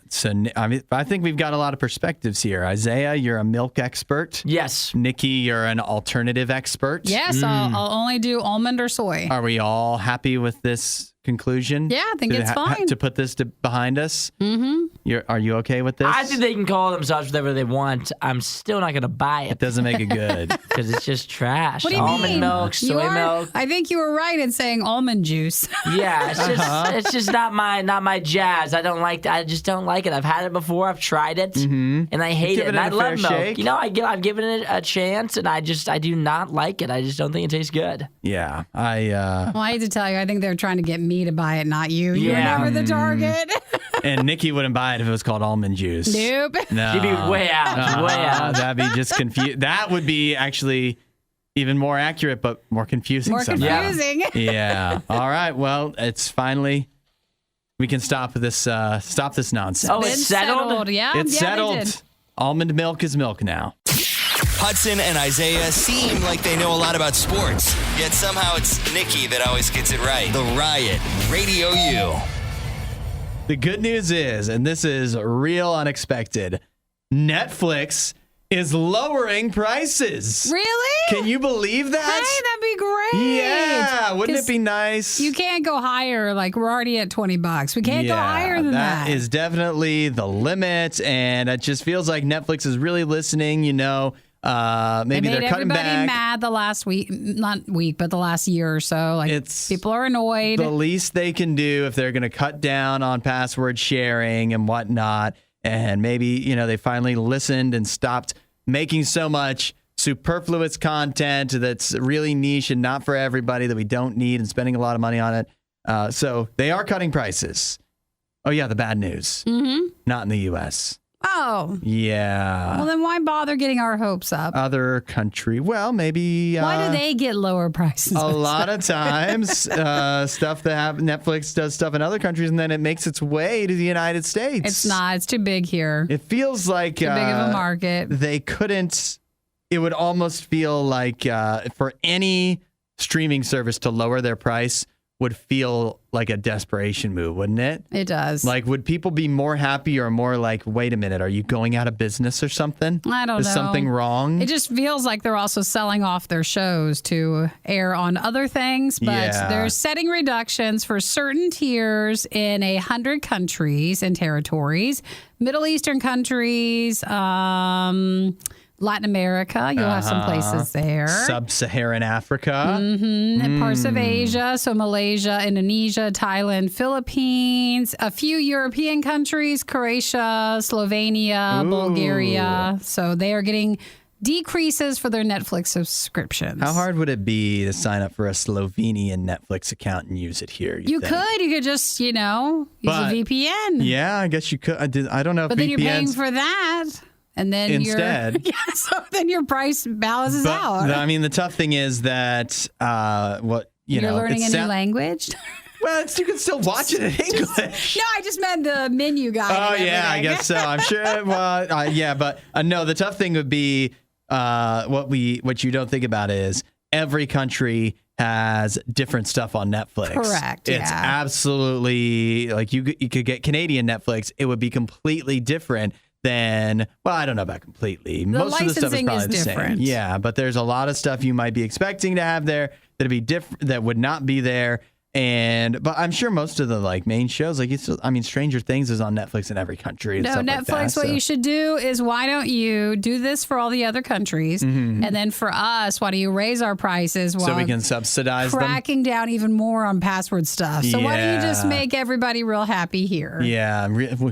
I think we've got a lot of perspectives here. Isaiah, you're a milk expert. Yes. Nikki, you're an alternative expert. Yes, I'll only do almond or soy. Are we all happy with this conclusion? Yeah, I think it's fine. To put this behind us? Mm-hmm. Are you okay with this? I think they can call themselves whatever they want. I'm still not going to buy It it doesn't make it good. because it's just trash. What do you Almond mean? milk, soy milk. I think you were right in saying almond juice. Yeah, it's just not my jazz. I don't like. I just don't like it. I've had it before. I've tried it, and I hate it. given And it I a love fair milk. shake? You know, I've given it a chance, and I do not like it. I just don't think it tastes good. Yeah, Well, I hate to tell you, I think they're trying to get me to buy it, not you. You were Yeah. never the target. and Nikki wouldn't buy it if it was called almond juice. Nope. No. You'd be way out, way out. That'd be just confused. That would be actually even more accurate, but more confusing. More somehow. confusing. Yeah. All right. Well, it's finally we can stop this nonsense. Oh, Been it's settled? Yeah. It's yeah, they settled. did. Almond milk is milk now. Hudson and Isaiah seem like they know a lot about sports, yet somehow it's Nikki that always gets it right. The Riot, Radio U. The good news is, and this is real unexpected, Netflix is lowering prices. Really? Can you believe that? Hey, that'd be great. Yeah, wouldn't it 'Cause be nice? You can't go higher. Like, we're already at $20. We can't go higher than that. That is definitely the limit, and it just feels like Netflix is really listening. Maybe They they're made cutting everybody back. mad the last week, not week, but the last year or so. Like, people are annoyed. The least they can do if they're going to cut down on password sharing and whatnot. And maybe, they finally listened and stopped making so much superfluous content that's really niche and not for everybody that we don't need and spending a lot of money on it. So they are cutting prices. Oh, yeah, the bad news. Mm-hmm. Not in the U.S. Oh. Yeah. Well, then why bother getting our hopes up? Other country. Well, maybe. Why do they get lower prices? A lot of times, stuff that Netflix does stuff in other countries, and then it makes its way to the United States. It's not. It's too big here. It feels like Too big of a market. They couldn't. It would almost feel like for any streaming service to lower their price would feel like a desperation move, wouldn't it? It does. Like, would people be more happy or more like, wait a minute, are you going out of business or something? I don't know. Is something wrong? It just feels like they're also selling off their shows to air on other things, but Yeah. they're setting reductions for certain tiers in 100 countries and territories, Middle Eastern countries, Latin America. You'll have some places there. Sub-Saharan Africa. And parts of Asia, so Malaysia, Indonesia, Thailand, Philippines, a few European countries, Croatia, Slovenia, Bulgaria. So they are getting decreases for their Netflix subscriptions. How hard would it be to sign up for a Slovenian Netflix account and use it here? You think? could. You could just, use But- a VPN. Yeah, I guess you could. I don't know if But then you're paying VPNs for that. And then instead. so then your price balances out. I mean, the tough thing is that You're learning a new language? Well, you can still watch it in English. No, I just meant the menu guide. Oh and yeah, I everything. guess so. I'm sure. Well, yeah, but no. The tough thing would be what you don't think about is every country has different stuff on Netflix. Correct. It's yeah. absolutely like you could get Canadian Netflix. It would be completely different than, well, I don't know about completely. Most of the stuff is licensing probably is the different. same. Yeah, but there's a lot of stuff you might be expecting to have there that'd be different, that would not be there. But I'm sure most of the main shows, Stranger Things is on Netflix in every country. And No, stuff Netflix, like that, what you should do is why don't you do this for all the other countries? Mm-hmm. And then for us, why don't you raise our prices while so we can subsidize them. cracking down even more on password stuff? So why don't you just Yeah. make everybody real happy here? Yeah,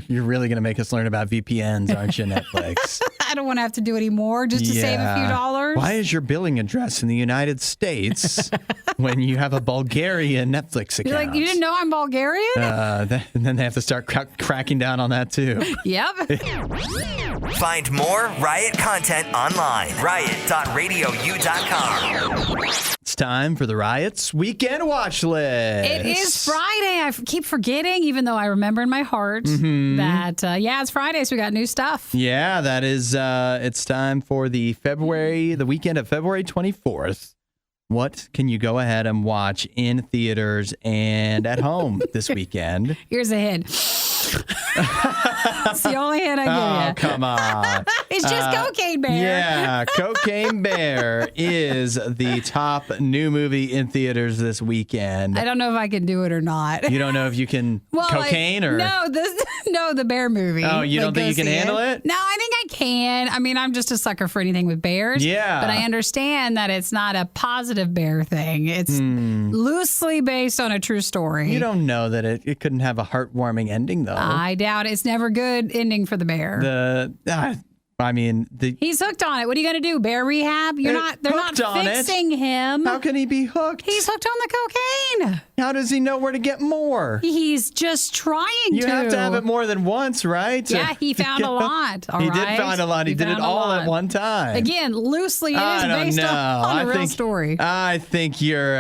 you're really going to make us learn about VPNs, aren't you, Netflix? I don't want to have to do any more just to save a few dollars. Why is your billing address in the United States when you have a Bulgarian Netflix account? You're like, you didn't know I'm Bulgarian? And then they have to start cracking down on that too. Yep. Find more Riot content online. Riot.radiou.com. It's time for the Riot's Weekend Watch List. It is Friday. I keep forgetting, even though I remember in my heart that, it's Friday, so we got new stuff. Yeah, that is, it's time for the weekend of February 24th. What can you go ahead and watch in theaters and at home this weekend? Here's a hint. It's the only hint I give you. Oh, come on. It's just Cocaine Bear. Yeah, Cocaine Bear is the top new movie in theaters this weekend. I don't know if I can do it or not. You don't know if you can cocaine or no, the bear movie. Oh, you don't think you can handle it? No, I think I can. I mean, I'm just a sucker for anything with bears. Yeah. But I understand that it's not a positive bear thing. It's loosely based on a true story. You don't know that it couldn't have a heartwarming ending, though. I doubt it's never good ending for the bear. He's hooked on it. What are you going to do? Bear rehab? They're not fixing him. How can he be hooked? He's hooked on the cocaine. How does he know where to get more? He's just trying to. You have to have it more than once, right? Yeah, he found a lot. He did find a lot. He did it all at one time. Again, loosely it is based on a real story. I think you're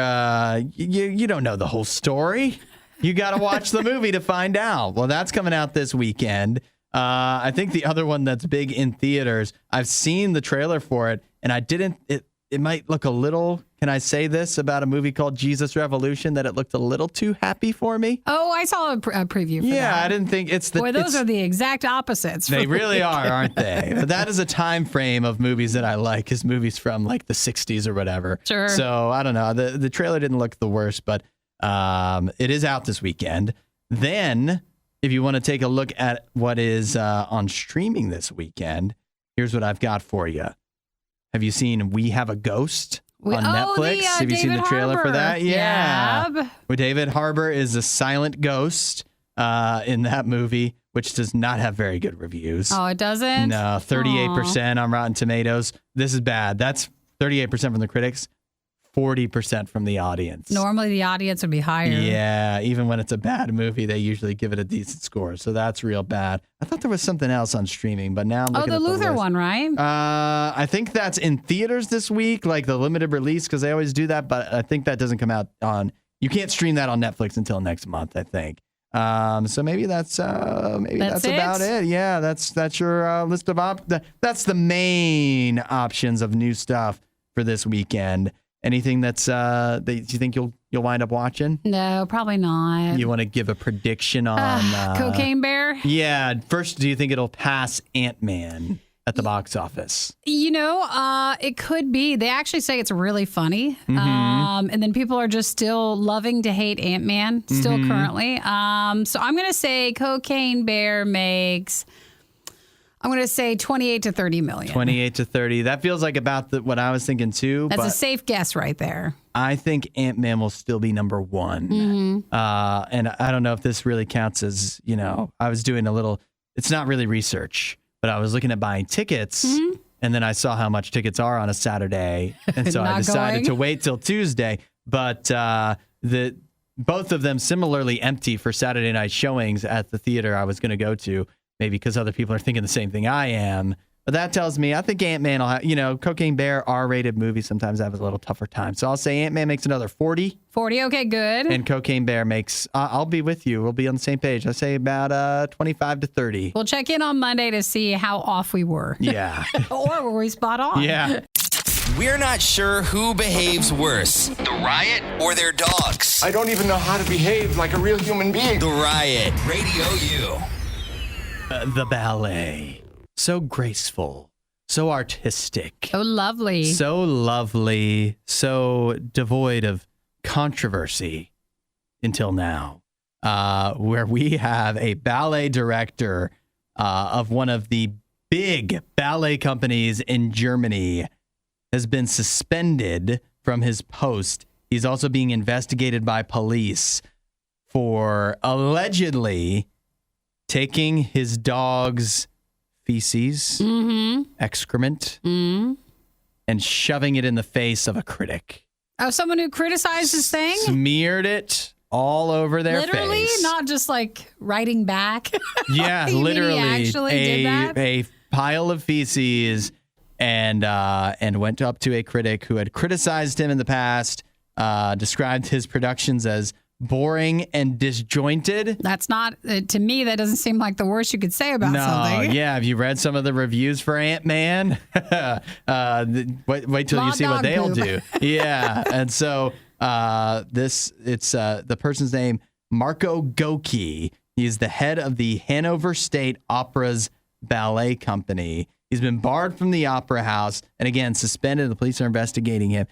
you don't know the whole story. You got to watch the movie to find out. Well, that's coming out this weekend. I think the other one that's big in theaters, I've seen the trailer for it, and it might look a little, can I say this about a movie called Jesus Revolution, that it looked a little too happy for me? Oh, I saw a preview for that. Yeah, I didn't think it's the... Boy, those are the exact opposites. They really are, aren't they? But that is a time frame of movies that I like, is movies from like the 60s or whatever. Sure. So, I don't know. The trailer didn't look the worst, but it is out this weekend. Then... if you want to take a look at what is on streaming this weekend, here's what I've got for you. Have you seen We Have a Ghost on Netflix? Have you seen the trailer for that? Yeah. Well, David Harbour is a silent ghost in that movie, which does not have very good reviews. Oh, it doesn't? No, 38% on Rotten Tomatoes. This is bad. That's 38% from the critics. 40% from the audience. Normally the audience would be higher. Yeah, even when it's a bad movie, they usually give it a decent score. So that's real bad. I thought there was something else on streaming, but now I'm looking at the Luther list. one, right? I think that's in theaters this week, like the limited release, because they always do that. But I think that doesn't come out on. You can't stream that on Netflix until next month, I think. So maybe that's about it. Yeah, that's your list of that's the main options of new stuff for this weekend. Anything that you think you'll wind up watching? No, probably not. You want to give a prediction on Cocaine Bear? Yeah. First, do you think it'll pass Ant-Man at the box office? It could be. They actually say it's really funny. Mm-hmm. And then people are just still loving to hate Ant-Man still currently. So I'm going to say Cocaine Bear makes... I'm going to say 28 to 30 million. 28 to 30. That feels like about what I was thinking too. That's a safe guess right there. I think Ant-Man will still be number one. Mm-hmm. And I don't know if this really counts as, I was doing it's not really research, but I was looking at buying tickets and then I saw how much tickets are on a Saturday. And so I decided to wait till Tuesday. But both of them similarly empty for Saturday night showings at the theater I was going to go to. Maybe because other people are thinking the same thing I am. But that tells me I think Ant-Man will have, Cocaine Bear, R-rated movies sometimes have a little tougher time. So I'll say Ant-Man makes another 40. 40, okay, good. And Cocaine Bear makes, I'll be with you. We'll be on the same page. I say about 25 to 30. We'll check in on Monday to see how off we were. Yeah. Or were we spot on? Yeah. We're not sure who behaves worse, the Riot or their dogs. I don't even know how to behave like a real human being. The Riot, Radio U. The ballet. So graceful, so artistic. So lovely. So lovely, so devoid of controversy until now, where we have a ballet director of one of the big ballet companies in Germany has been suspended from his post. He's also being investigated by police for allegedly taking his dog's feces, excrement, and shoving it in the face of a critic. Oh, someone who criticized his thing? Smeared it all over their face. Literally? Not just like writing back? Yeah, You literally. mean he actually did that? A pile of feces and went up to a critic who had criticized him in the past, described his productions as boring and disjointed. That's not, to me, that doesn't seem like the worst you could say about something. Yeah. Have you read some of the reviews for Ant-Man? Wait till you see what they'll do. Yeah. And so the person's name, Marco Goki. He's the head of the Hanover State Opera's ballet company. He's been barred from the Opera House and again suspended. The police are investigating him.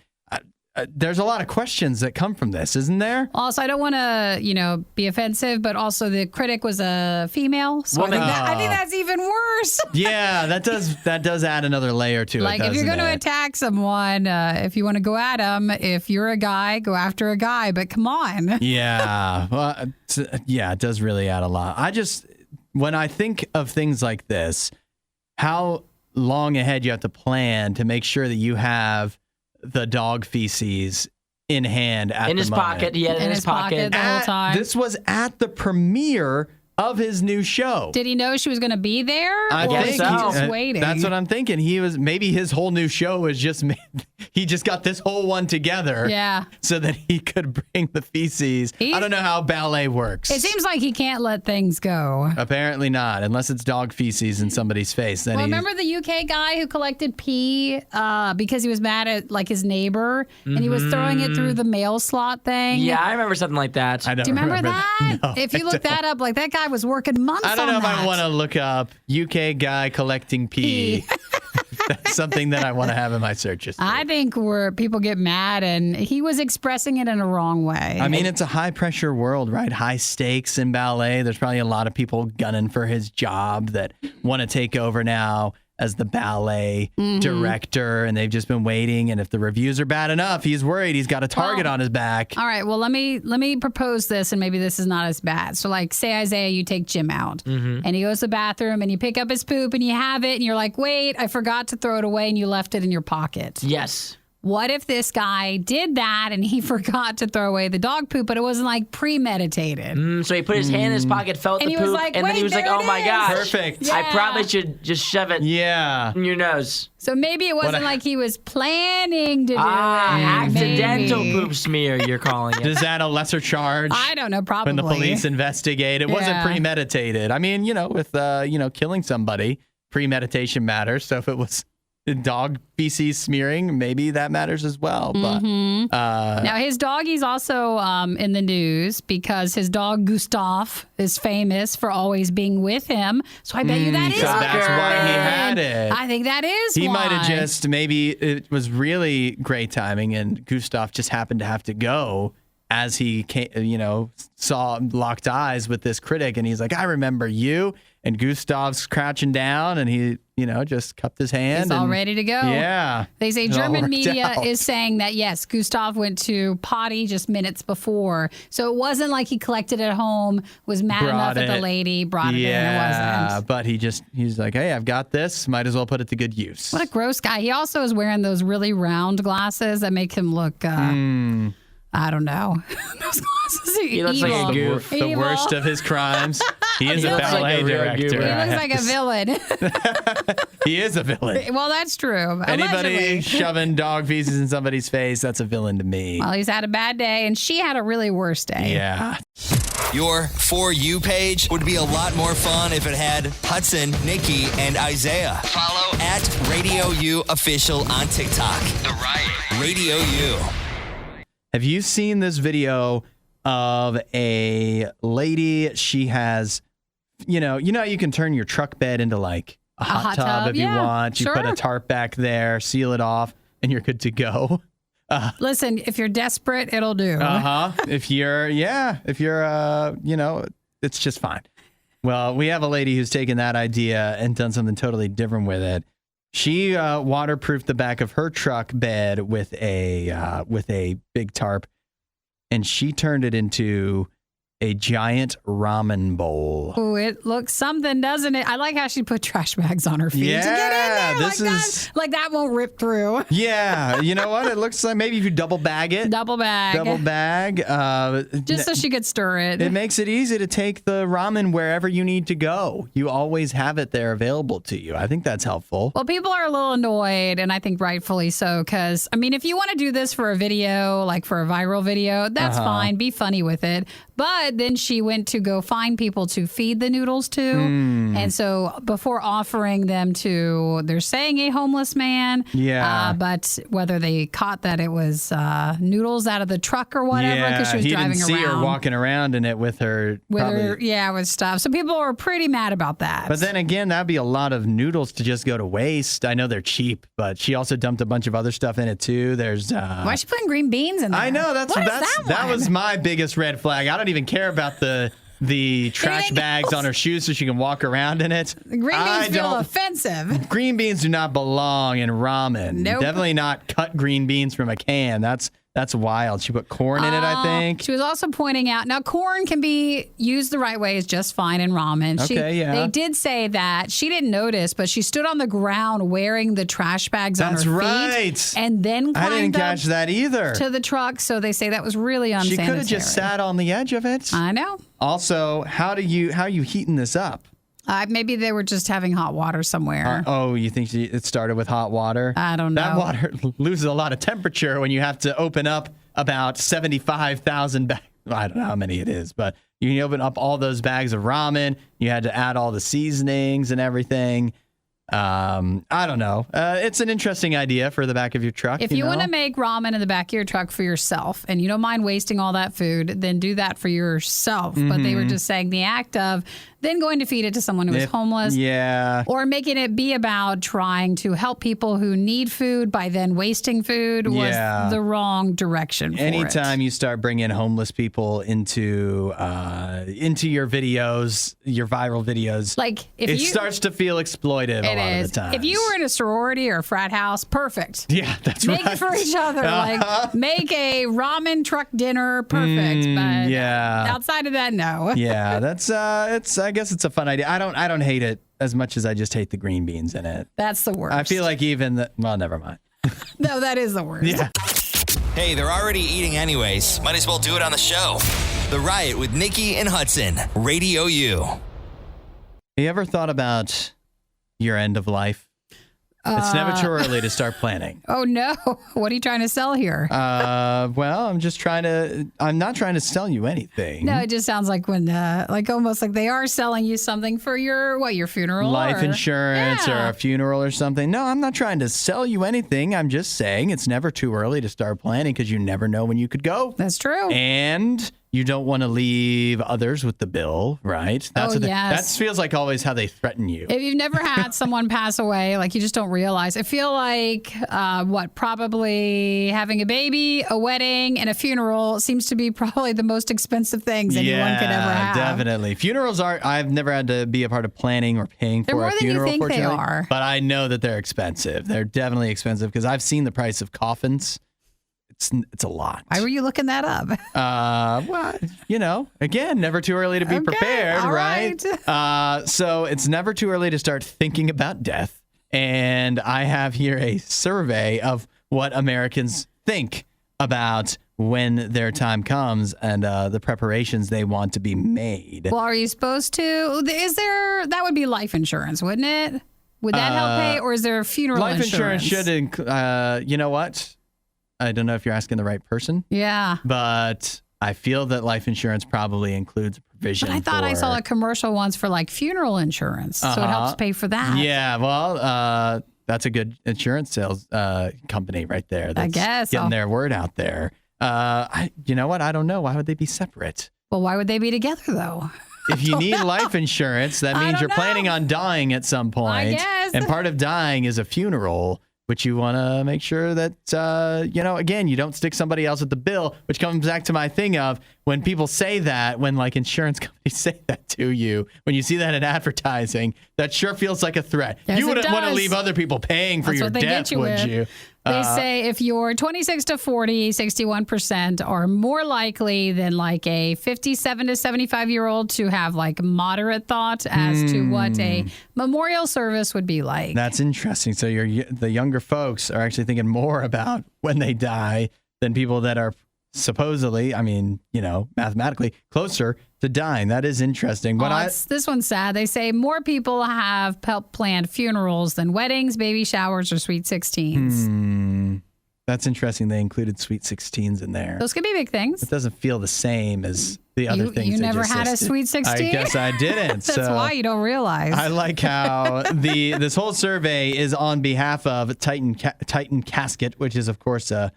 There's a lot of questions that come from this, isn't there? Also, I don't want to, be offensive, but also the critic was a female, so I think that's even worse. Yeah, that does add another layer to it. Like, if you're going to attack someone, if you want to go at them, if you're a guy, go after a guy. But come on. Yeah, well, it does really add a lot. When I think of things like this, how long ahead you have to plan to make sure that you have the dog feces in hand at in the his moment. pocket. He had it in his pocket the whole time. This was at the premiere of his new show. Did he know she was going to be there? I think so. He just waiting. That's what I'm thinking. Maybe his whole new show was he just got this whole one together. Yeah. So that he could bring the feces. I don't know how ballet works. It seems like he can't let things go. Apparently not, unless it's dog feces in somebody's face. Then remember the UK guy who collected pee because he was mad at like his neighbor and he was throwing it through the mail slot thing? Yeah, I remember something like that. I don't Do you remember that? No, if you look that up, like that guy was working months on that. I don't know if I want to look up UK guy collecting pee. That's something that I want to have in my searches. I think where people get mad and he was expressing it in a wrong way. I mean, it's a high pressure world, right? High stakes in ballet. There's probably a lot of people gunning for his job that want to take over now as the ballet director, and they've just been waiting. And if the reviews are bad enough, he's worried he's got a target on his back. All right, well, let me propose this, and maybe this is not as bad. So, like, say, Isaiah, you take Jim out, and he goes to the bathroom, and you pick up his poop, and you have it, and you're like, wait, I forgot to throw it away, and you left it in your pocket. Yes. What if this guy did that and he forgot to throw away the dog poop, but it wasn't like premeditated? So he put his hand in his pocket, felt And the he poop, was like, and then he "Wait, was like, there oh it my is." gosh. Perfect. I Yeah. probably should just shove it Yeah. in your nose. So maybe it wasn't like he was planning to do it. Accidental Maybe. poop smear, you're calling it. Is that a lesser charge? I don't know, probably. When the police investigate, it wasn't Yeah. premeditated. I mean, with killing somebody, premeditation matters. So if it was dog feces smearing, maybe that matters as well. But Now, his doggy's also in the news because his dog, Gustav, is famous for always being with him. So I bet you that is so what that's why he had happened. it. I think that is He why. might have just, maybe it was really great timing, and Gustav just happened to have to go as he came, locked eyes with this critic, and he's like, I remember you. And Gustav's crouching down, and he, just cupped his hand. He's all ready to go. Yeah. They say It all German worked media out. is saying that, yes, Gustav went to potty just minutes before. So it wasn't like he collected it at home, was mad enough at the lady, brought it in. It wasn't. But he's like, hey, I've got this. Might as well put it to good use. What a gross guy. He also is wearing those really round glasses that make him look, I don't know. Those glasses are He looks evil. like a goof. The Evil. worst of his crimes. He is He a looks like ballet a real director. goober. He I looks have like to a villain. He is a villain. Well, that's true. Anybody Allegedly. shoving dog feces in somebody's face, that's a villain to me. Well, he's had a bad day, and she had a really worse day. Yeah. Your For You page would be a lot more fun if it had Hudson, Nikki, and Isaiah. Follow at RadioU Official on TikTok. The Riot. RadioU. Have you seen this video of a lady? She has, you know how you can turn your truck bed into like a hot tub if you yeah, want. You put a sure. tarp back there, seal it off, and you're good to go. Listen, if you're desperate, it'll do. If you're, it's just fine. Well, we have a lady who's taken that idea and done something totally different with it. She waterproofed the back of her truck bed with a big tarp, and she turned it into a giant ramen bowl. Ooh, it looks something, doesn't it? I like how she put trash bags on her feet to get in Yeah, there. this like is- that, like that won't rip through. Yeah, you know what? It looks like maybe if you double bag it. Double bag. Just so she could stir it. It makes it easy to take the ramen wherever you need to go. You always have it there available to you. I think that's helpful. Well, people are a little annoyed, and I think rightfully so, because, I mean, if you want to do this for a video, like for a viral video, that's fine. Be funny with it. But but then she went to go find people to feed the noodles to. And so before offering them to, they're saying a homeless man. Yeah. But whether they caught that it was noodles out of the truck or whatever, because she was driving didn't see around. her walking around in it with her. With stuff. So people were pretty mad about that. But then again, that'd be a lot of noodles to just go to waste. I know they're cheap, but she also dumped a bunch of other stuff in it too. There's why is she putting green beans in there? I know that was my biggest red flag. I don't even care about the trash bags on her shoes so she can walk around in it. Green beans feel offensive. Green beans do not belong in ramen. Nope. Definitely not cut green beans from a can. That's wild. She put corn in it, I think. She was also pointing out, now corn can be used the right way is just fine in ramen. They did say that she didn't notice, but she stood on the ground wearing the trash bags on her feet. That's right. And then climbed I didn't catch that either. To the truck. So they say that was really unsanitary. She could have just sat on the edge of it. I know. Also, how are you heating this up? Maybe they were just having hot water somewhere. You think it started with hot water? I don't know. That water loses a lot of temperature when you have to open up about 75,000 bags. I don't know how many it is, but you can open up all those bags of ramen. You had to add all the seasonings and everything. I don't know. It's an interesting idea for the back of your truck. If you want to make ramen in the back of your truck for yourself and you don't mind wasting all that food, then do that for yourself. But they were just saying the act of then going to feed it to someone who is homeless. Yeah. Or making it be about trying to help people who need food by then wasting food was the wrong direction for Anytime you start bringing homeless people into your videos, your viral videos, like it starts to feel exploitive a lot of the time. If you were in a sorority or a frat house, perfect. Yeah, that's Make it for each other. Like make a ramen truck dinner, perfect. But outside of that, no. Yeah, that's I guess it's a fun idea. I don't hate it as much as I just hate the green beans in it. That's the worst. I feel like well, never mind. No, that is the worst. Yeah. Hey, they're already eating anyways. Might as well do it on the show. The Riot with Nikki and Hudson. Radio U. Have you ever thought about your end of life? It's never too early to start planning. Oh, no. What are you trying to sell here? Well, I'm not trying to sell you anything. No, it just sounds like when, almost like they are selling you something for your funeral? Life insurance or a funeral or something. No, I'm not trying to sell you anything. I'm just saying it's never too early to start planning because you never know when you could go. That's true. And you don't want to leave others with the bill, right? That feels like always how they threaten you. If you've never had someone pass away, like you just don't realize. I feel like probably having a baby, a wedding, and a funeral seems to be probably the most expensive things anyone could ever have. Definitely. Funerals I've never had to be a part of planning or paying for a funeral. They're more than you think they are. But I know that they're expensive. They're definitely expensive because I've seen the price of coffins. It's a lot. Why were you looking that up? Well, again, never too early to be prepared, right? So it's never too early to start thinking about death. And I have here a survey of what Americans think about when their time comes and the preparations they want to be made. Well, are you supposed to? That would be life insurance, wouldn't it? Would that help pay? Or is there funeral insurance? Life insurance should, you know what? I don't know if you're asking the right person. Yeah. But I feel that life insurance probably includes a provision. But I thought I saw a commercial once for like funeral insurance. So it helps pay for that. Yeah. Well, that's a good insurance sales company right there. That's I guess. Getting their word out there. You know what? I don't know. Why would they be separate? Well, why would they be together though? If you need life insurance, that means you're planning on dying at some point. I guess. And part of dying is a funeral. But you want to make sure that, again, you don't stick somebody else with the bill, which comes back to my thing of when people say that, when like insurance companies say that to you, when you see that in advertising, that sure feels like a threat. Yes, you wouldn't want to leave other people paying for your death, would you? They say if you're 26 to 40, 61% are more likely than like a 57 to 75-year-old to have like moderate thought as to what a memorial service would be like. That's interesting. So the younger folks are actually thinking more about when they die than people that are supposedly, mathematically closer to dying. That is interesting. But this one's sad. They say more people have planned funerals than weddings, baby showers, or sweet 16s. That's interesting. They included sweet 16s in there. Those could be big things. It doesn't feel the same as the other things. You they never just had listed. a Sweet 16? I guess I didn't. That's why you don't realize. I like how this whole survey is on behalf of Titan Casket, which is, of course, a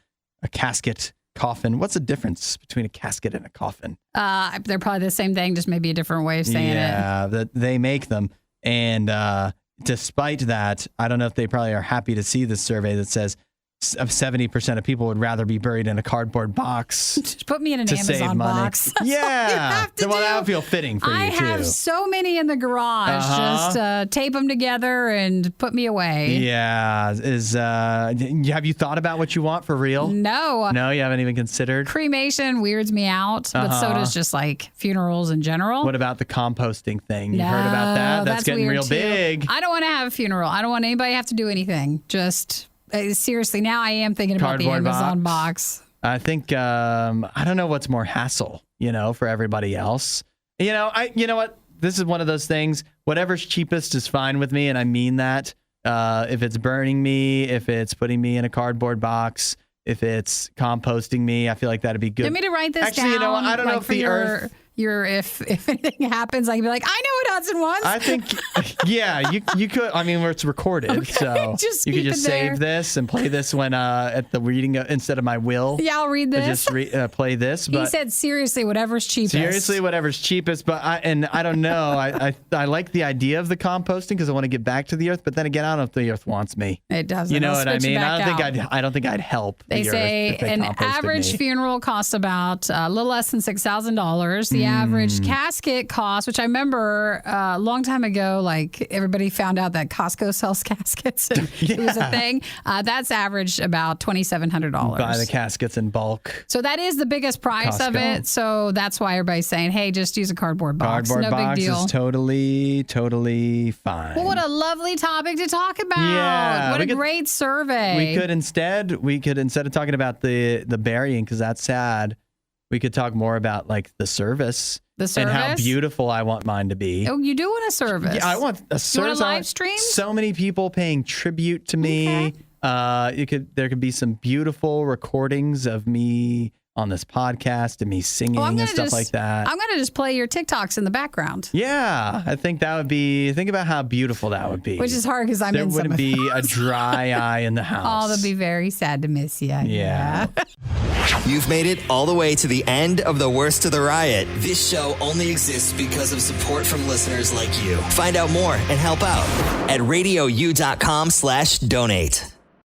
casket coffin. What's the difference between a casket and a coffin? They're probably the same thing, just maybe a different way of saying it. Yeah, that they make them. And despite that, I don't know if they probably are happy to see this survey that says 70% of people would rather be buried in a cardboard box. Just put me in an to Amazon save money. box. That's Yeah. all you have to Well, do. that would feel fitting for I you, too. have so many in the garage. Just tape them together and put me away. Yeah. Have you thought about what you want for real? No. No, you haven't even considered? Cremation weirds me out, but so does just like funerals in general. What about the composting thing? You No, heard about that? That's getting weird real too. big. I don't want to have a funeral. I don't want anybody to have to do anything. Just seriously, now I am thinking about the Cardboard Amazon box. I think I don't know what's more hassle, for everybody else. You know what? This is one of those things. Whatever's cheapest is fine with me, and I mean that. If it's burning me, if it's putting me in a cardboard box, if it's composting me, I feel like that'd be good. Get me to write this Actually, down. I don't know if the Earth. If anything happens, I can be like, I know what Hudson wants. I think, yeah, you could. I mean, where it's recorded, Okay, so just you could keep just it there. save this and play this when at the reading instead of my will. Yeah, I'll read this. Just play this. He But said, seriously, whatever's cheapest. seriously, whatever's cheapest. But I don't know. I like the idea of the composting because I want to get back to the earth. But then again, I don't know if the earth wants me. It doesn't. You know It'll what I spit you mean? back I don't think I'd help. They the say earth if they an composted average me. funeral costs about a little less than $6,000. The average casket cost, which I remember a long time ago, like everybody found out that Costco sells caskets. And It was a thing. That's averaged about $2,700. Buy the caskets in bulk. So that is the biggest price of Costco. it. So that's why everybody's saying, hey, just use a cardboard box. Cardboard no box big deal. is totally fine. Well, what a lovely topic to talk about. Yeah, what we a could- great survey. We could instead of talking about the burying because that's sad, we could talk more about like the service. The And how service? beautiful I want mine to be. Oh, you do want a service. Yeah, I want a You service. want a I live stream? So many people paying tribute to me. Okay. There could be some beautiful recordings of me on this podcast and me singing and stuff like that. I'm going to just play your TikToks in the background. Yeah, I think that would be. Think about how beautiful that would be. Which is hard because I'm there in some wouldn't of be a those. dry eye in the house. Oh, they'll be very sad to miss you. Yeah. You've made it all the way to the end of the Worst of the Riot. This show only exists because of support from listeners like you. Find out more and help out at radiou.com/donate.